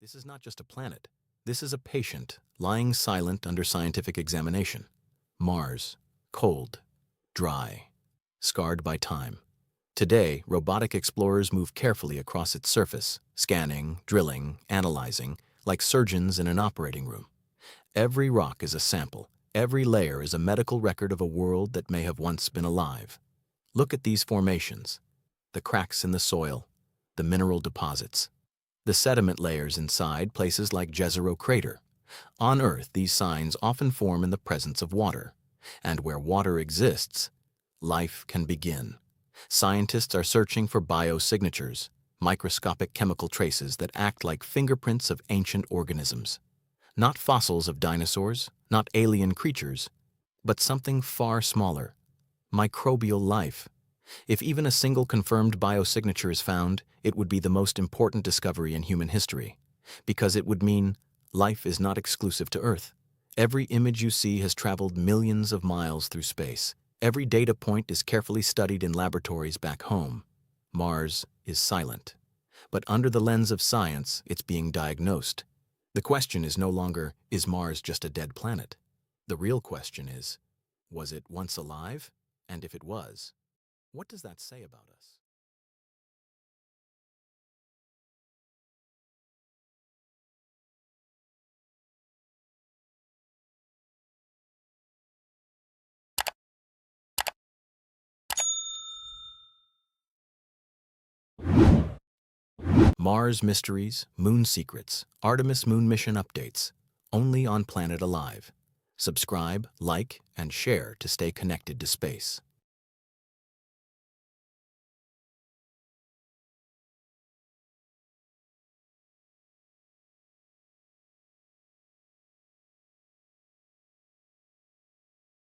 This is not just a planet. This is a patient, lying silent under scientific examination. Mars, cold, dry, scarred by time. Today, robotic explorers move carefully across its surface, scanning, drilling, analyzing, like surgeons in an operating room. Every rock is a sample. Every layer is a medical record of a world that may have once been alive. Look at these formations. The cracks in the soil, the mineral deposits, the sediment layers inside places like Jezero Crater. On Earth, these signs often form in the presence of water. And where water exists, life can begin. Scientists are searching for biosignatures, microscopic chemical traces that act like fingerprints of ancient organisms. Not fossils of dinosaurs, not alien creatures, but something far smaller, microbial life. If even a single confirmed biosignature is found, it would be the most important discovery in human history, because it would mean life is not exclusive to Earth. Every image you see has traveled millions of miles through space. Every data point is carefully studied in laboratories back home. Mars is silent. But under the lens of science, it's being diagnosed. The question is no longer, is Mars just a dead planet? The real question is, was it once alive? And if it was, what does that say about us? Mars Mysteries, Moon Secrets, Artemis Moon Mission Updates, only on Planet Alive. Subscribe, like, and share to stay connected to space.